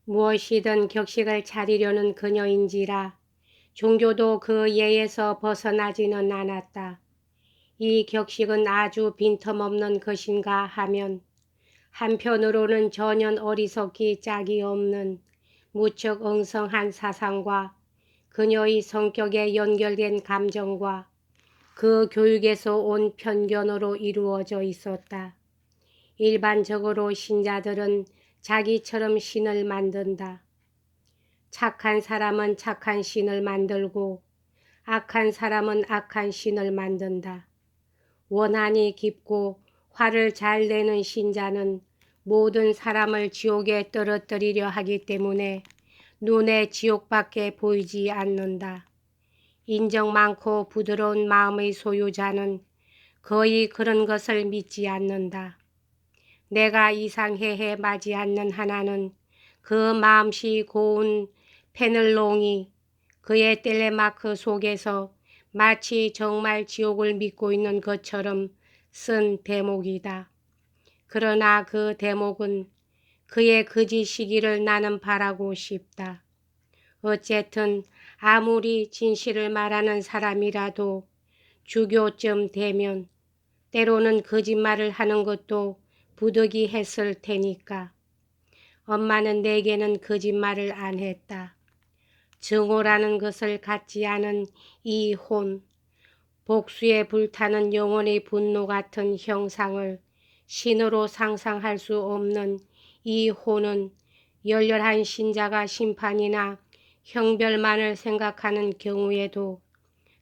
무엇이든 격식을 차리려는 그녀인지라 종교도 그 예에서 벗어나지는 않았다. 이 격식은 아주 빈틈없는 것인가 하면 한편으로는 전혀 어리석기 짝이 없는 무척 엉성한 사상과 그녀의 성격에 연결된 감정과 그 교육에서 온 편견으로 이루어져 있었다. 일반적으로 신자들은 자기처럼 신을 만든다. 착한 사람은 착한 신을 만들고 악한 사람은 악한 신을 만든다. 원한이 깊고 화를 잘 내는 신자는 모든 사람을 지옥에 떨어뜨리려 하기 때문에 눈에 지옥밖에 보이지 않는다. 인정 많고 부드러운 마음의 소유자는 거의 그런 것을 믿지 않는다. 내가 이상해해 마지 않는 하나는 그 마음씨 고운 페넬롱이 그의 텔레마크 속에서 마치 정말 지옥을 믿고 있는 것처럼 쓴 대목이다. 그러나 그 대목은 그의 거짓이기를 나는 바라고 싶다. 어쨌든 아무리 진실을 말하는 사람이라도 주교쯤 되면 때로는 거짓말을 하는 것도 부득이했을 테니까. 엄마는 내게는 거짓말을 안 했다. 증오라는 것을 갖지 않은 이 혼, 복수에 불타는 영혼의 분노 같은 형상을 신으로 상상할 수 없는 이 혼은 열렬한 신자가 심판이나 형벌만을 생각하는 경우에도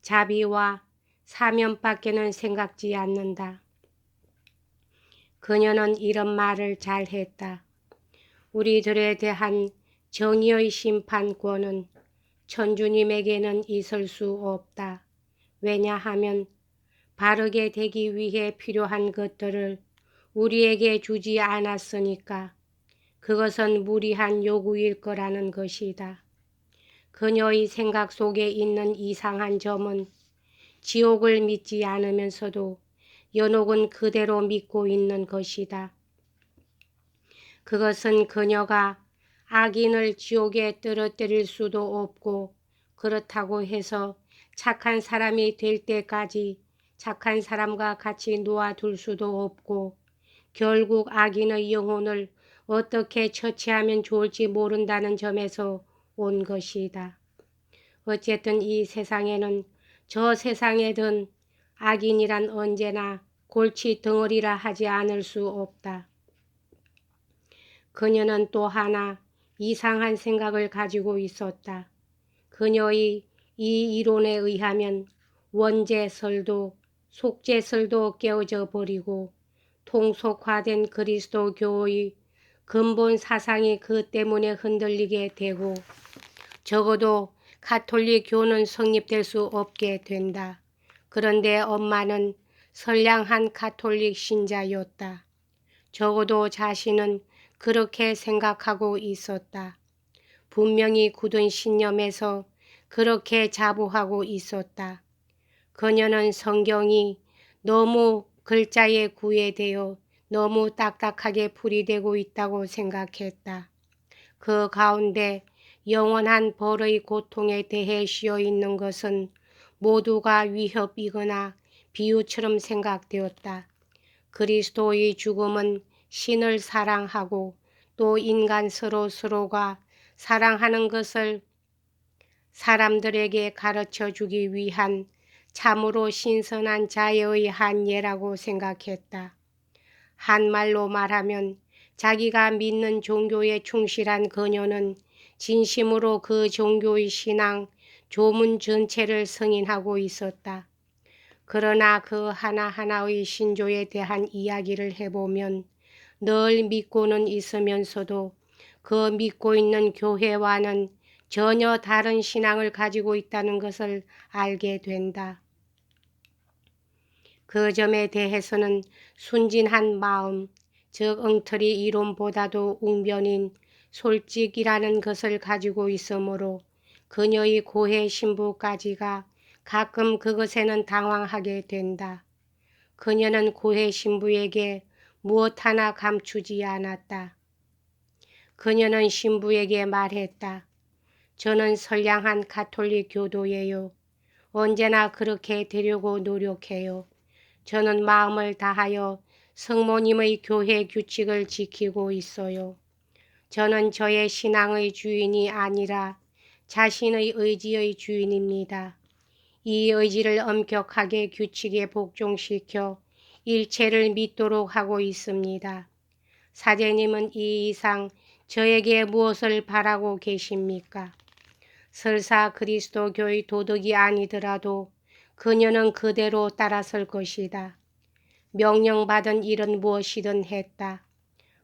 자비와 사면밖에는 생각지 않는다. 그녀는 이런 말을 잘했다. 우리들에 대한 정의의 심판권은 천주님에게는 있을 수 없다. 왜냐하면 바르게 되기 위해 필요한 것들을 우리에게 주지 않았으니까. 그것은 무리한 요구일 거라는 것이다. 그녀의 생각 속에 있는 이상한 점은 지옥을 믿지 않으면서도 연옥은 그대로 믿고 있는 것이다. 그것은 그녀가 악인을 지옥에 떨어뜨릴 수도 없고 그렇다고 해서 착한 사람이 될 때까지 착한 사람과 같이 놓아둘 수도 없고 결국 악인의 영혼을 어떻게 처치하면 좋을지 모른다는 점에서 온 것이다. 어쨌든 이 세상에는 저 세상에든 악인이란 언제나 골치 덩어리라 하지 않을 수 없다. 그녀는 또 하나 이상한 생각을 가지고 있었다. 그녀의 이 이론에 의하면 원죄설도 속죄설도 깨어져 버리고 통속화된 그리스도교의 근본 사상이 그 때문에 흔들리게 되고 적어도 가톨릭교는 성립될 수 없게 된다. 그런데 엄마는 선량한 가톨릭 신자였다. 적어도 자신은 그렇게 생각하고 있었다. 분명히 굳은 신념에서 그렇게 자부하고 있었다. 그녀는 성경이 너무 글자에 구애되어 너무 딱딱하게 풀이되고 있다고 생각했다. 그 가운데 영원한 벌의 고통에 대해 씌어 있는 것은 모두가 위협이거나 비유처럼 생각되었다. 그리스도의 죽음은 신을 사랑하고 또 인간 서로가 사랑하는 것을 사람들에게 가르쳐 주기 위한 참으로 신선한 자애의 한 예라고 생각했다. 한말로 말하면 자기가 믿는 종교에 충실한 그녀는 진심으로 그 종교의 신앙 조문 전체를 승인하고 있었다. 그러나 그 하나하나의 신조에 대한 이야기를 해보면 늘 믿고는 있으면서도 그 믿고 있는 교회와는 전혀 다른 신앙을 가지고 있다는 것을 알게 된다. 그 점에 대해서는 순진한 마음, 즉 엉터리 이론보다도 웅변인 솔직이라는 것을 가지고 있으므로 그녀의 고해 신부까지가 가끔 그것에는 당황하게 된다. 그녀는 고해 신부에게 무엇 하나 감추지 않았다. 그녀는 신부에게 말했다. 저는 선량한 가톨릭 교도예요. 언제나 그렇게 되려고 노력해요. 저는 마음을 다하여 성모님의 교회 규칙을 지키고 있어요. 저는 저의 신앙의 주인이 아니라 자신의 의지의 주인입니다. 이 의지를 엄격하게 규칙에 복종시켜 일체를 믿도록 하고 있습니다. 사제님은 이 이상 저에게 무엇을 바라고 계십니까? 설사 그리스도교의 도덕이 아니더라도 그녀는 그대로 따라설 것이다. 명령받은 일은 무엇이든 했다.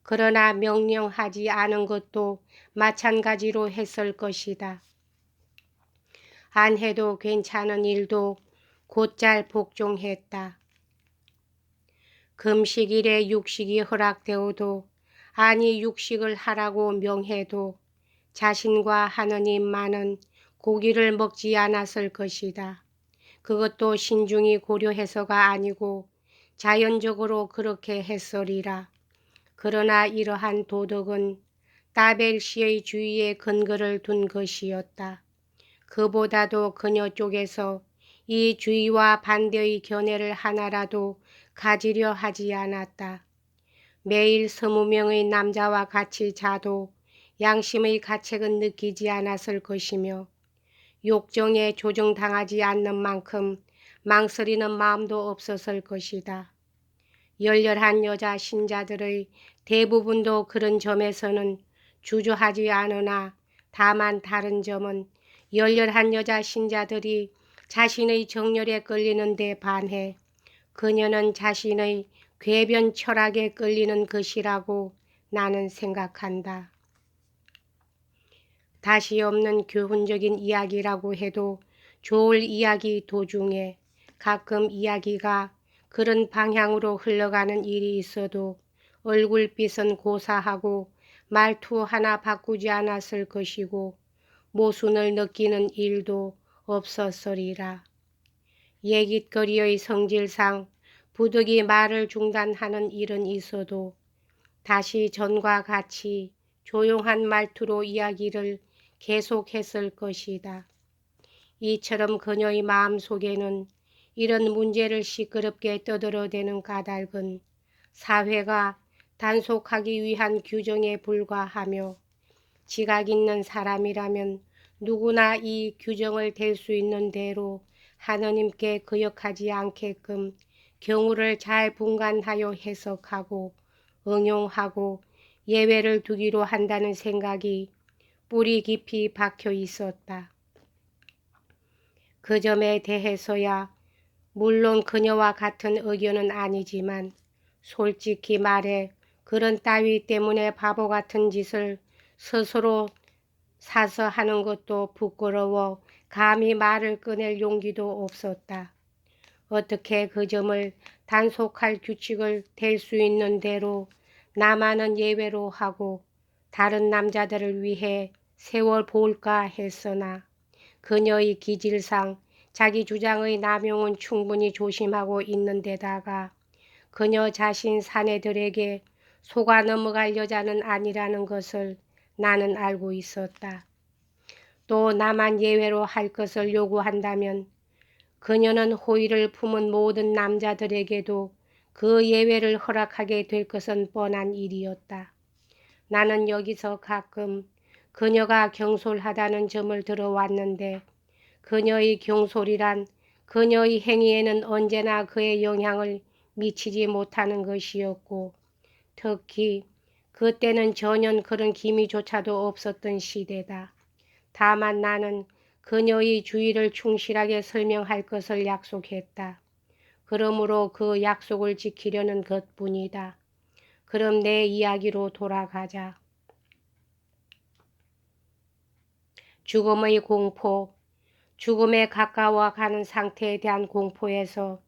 그러나 명령하지 않은 것도 마찬가지로 했을 것이다. 안 해도 괜찮은 일도 곧잘 복종했다. 금식일에 육식이 허락되어도 아니 육식을 하라고 명해도 자신과 하느님만은 고기를 먹지 않았을 것이다. 그것도 신중히 고려해서가 아니고 자연적으로 그렇게 했으리라. 그러나 이러한 도덕은 따벨시의 주의에 근거를 둔 것이었다. 그보다도 그녀 쪽에서 이 주의와 반대의 견해를 하나라도 가지려 하지 않았다. 매일 20명의 남자와 같이 자도 양심의 가책은 느끼지 않았을 것이며 욕정에 조종당하지 않는 만큼 망설이는 마음도 없었을 것이다. 열렬한 여자 신자들의 대부분도 그런 점에서는 주저하지 않으나 다만 다른 점은 열렬한 여자 신자들이 자신의 정열에 끌리는 데 반해 그녀는 자신의 궤변 철학에 끌리는 것이라고 나는 생각한다. 다시 없는 교훈적인 이야기라고 해도 좋을 이야기 도중에 가끔 이야기가 그런 방향으로 흘러가는 일이 있어도 얼굴빛은 고사하고 말투 하나 바꾸지 않았을 것이고 모순을 느끼는 일도 없었으리라. 얘깃거리의 성질상 부득이 말을 중단하는 일은 있어도 다시 전과 같이 조용한 말투로 이야기를 계속했을 것이다. 이처럼 그녀의 마음속에는 이런 문제를 시끄럽게 떠들어대는 까닭은 사회가 단속하기 위한 규정에 불과하며 지각 있는 사람이라면 누구나 이 규정을 댈 수 있는 대로 하느님께 거역하지 않게끔 경우를 잘 분간하여 해석하고 응용하고 예외를 두기로 한다는 생각이 뿌리 깊이 박혀 있었다. 그 점에 대해서야 물론 그녀와 같은 의견은 아니지만 솔직히 말해 그런 따위 때문에 바보 같은 짓을 스스로 사서 하는 것도 부끄러워 감히 말을 꺼낼 용기도 없었다. 어떻게 그 점을 단속할 규칙을 댈 수 있는 대로 나만은 예외로 하고 다른 남자들을 위해 세워볼까 했으나 그녀의 기질상 자기 주장의 남용은 충분히 조심하고 있는 데다가 그녀 자신 사내들에게 속아 넘어갈 여자는 아니라는 것을 나는 알고 있었다. 또 나만 예외로 할 것을 요구한다면 그녀는 호의를 품은 모든 남자들에게도 그 예외를 허락하게 될 것은 뻔한 일이었다. 나는 여기서 가끔 그녀가 경솔하다는 점을 들어왔는데 그녀의 경솔이란 그녀의 행위에는 언제나 그의 영향을 미치지 못하는 것이었고 특히 그때는 전혀 그런 기미조차도 없었던 시대다. 다만 나는 그녀의 주의를 충실하게 설명할 것을 약속했다. 그러므로 그 약속을 지키려는 것뿐이다. 그럼 내 이야기로 돌아가자. 죽음의 공포, 죽음에 가까워가는 상태에 대한 공포에서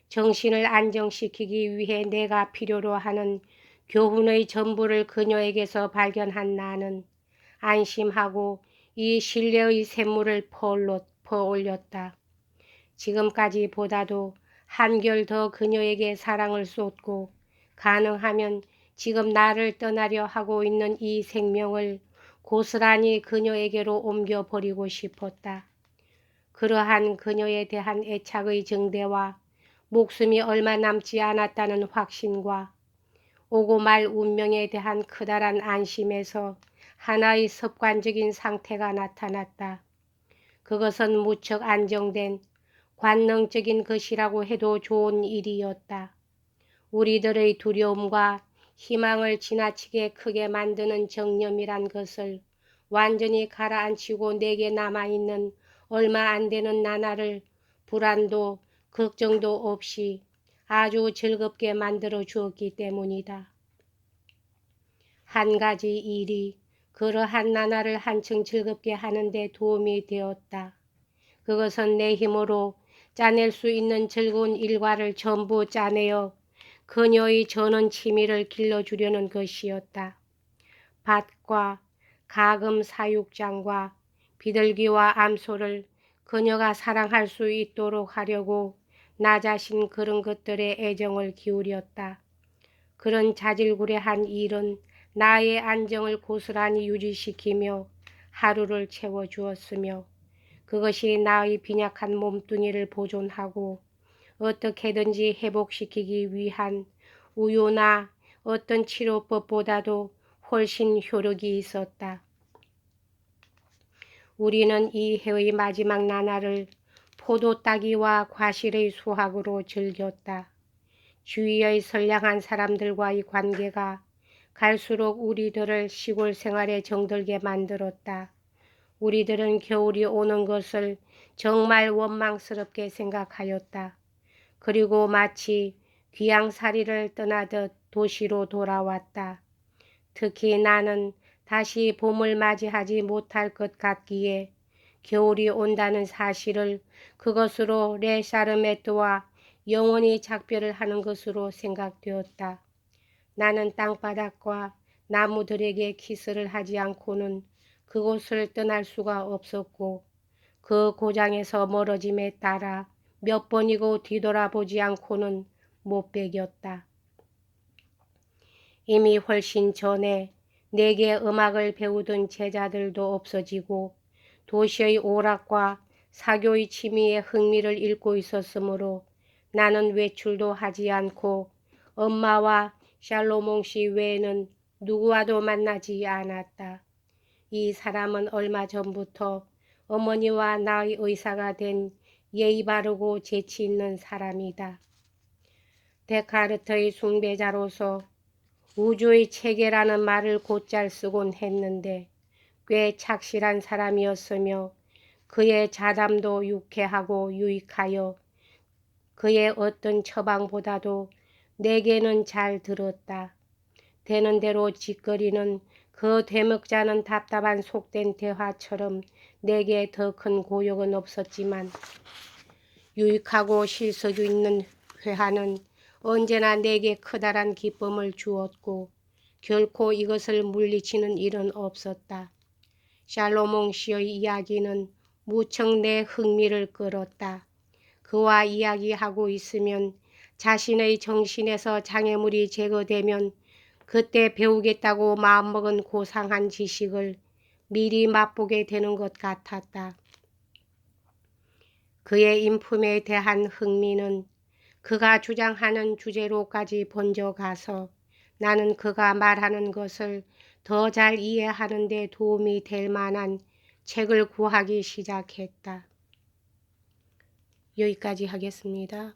정신을 안정시키기 위해 내가 필요로 하는 교훈의 전부를 그녀에게서 발견한 나는 안심하고 이 신뢰의 샘물을 퍼올렸다. 지금까지보다도 한결 더 그녀에게 사랑을 쏟고 가능하면 지금 나를 떠나려 하고 있는 이 생명을 고스란히 그녀에게로 옮겨버리고 싶었다. 그러한 그녀에 대한 애착의 증대와 목숨이 얼마 남지 않았다는 확신과 오고 말 운명에 대한 커다란 안심에서 하나의 습관적인 상태가 나타났다. 그것은 무척 안정된 관능적인 것이라고 해도 좋은 일이었다. 우리들의 두려움과 희망을 지나치게 크게 만드는 정념이란 것을 완전히 가라앉히고 내게 남아있는 얼마 안 되는 나날을 불안도 걱정도 없이 아주 즐겁게 만들어 주었기 때문이다. 한 가지 일이 그러한 나날을 한층 즐겁게 하는데 도움이 되었다. 그것은 내 힘으로 짜낼 수 있는 즐거운 일과를 전부 짜내어 그녀의 저는 취미를 길러주려는 것이었다. 밭과 가금 사육장과 비둘기와 암소를 그녀가 사랑할 수 있도록 하려고 나 자신 그런 것들에 애정을 기울였다. 그런 자질구레한 일은 나의 안정을 고스란히 유지시키며 하루를 채워주었으며 그것이 나의 빈약한 몸뚱이를 보존하고 어떻게든지 회복시키기 위한 우유나 어떤 치료법보다도 훨씬 효력이 있었다. 우리는 이 해의 마지막 나날을 포도 따기와 과실의 수확으로 즐겼다. 주위의 선량한 사람들과의 관계가 갈수록 우리들을 시골 생활에 정들게 만들었다. 우리들은 겨울이 오는 것을 정말 원망스럽게 생각하였다. 그리고 마치 귀양살이를 떠나듯 도시로 돌아왔다. 특히 나는 다시 봄을 맞이하지 못할 것 같기에 겨울이 온다는 사실을 그것으로 레샤르메트와 영원히 작별을 하는 것으로 생각되었다. 나는 땅바닥과 나무들에게 키스를 하지 않고는 그곳을 떠날 수가 없었고 그 고장에서 멀어짐에 따라 몇 번이고 뒤돌아보지 않고는 못 배겼다. 이미 훨씬 전에 내게 음악을 배우던 제자들도 없어지고 도시의 오락과 사교의 취미에 흥미를 잃고 있었으므로 나는 외출도 하지 않고 엄마와 샬로몽 씨 외에는 누구와도 만나지 않았다. 이 사람은 얼마 전부터 어머니와 나의 의사가 된 예의 바르고 재치 있는 사람이다. 데카르트의 숭배자로서 우주의 체계라는 말을 곧잘 쓰곤 했는데 꽤 착실한 사람이었으며 그의 자담도 유쾌하고 유익하여 그의 어떤 처방보다도 내게는 잘 들었다. 되는 대로 짓거리는 그 되먹자는 답답한 속된 대화처럼 내게 더 큰 고역은 없었지만 유익하고 실속 있는 회화는 언제나 내게 커다란 기쁨을 주었고 결코 이것을 물리치는 일은 없었다. 샬로몽 씨의 이야기는 무척 내 흥미를 끌었다. 그와 이야기하고 있으면 자신의 정신에서 장애물이 제거되면 그때 배우겠다고 마음먹은 고상한 지식을 미리 맛보게 되는 것 같았다. 그의 인품에 대한 흥미는 그가 주장하는 주제로까지 번져가서 나는 그가 말하는 것을 더 잘 이해하는 데 도움이 될 만한 책을 구하기 시작했다. 여기까지 하겠습니다.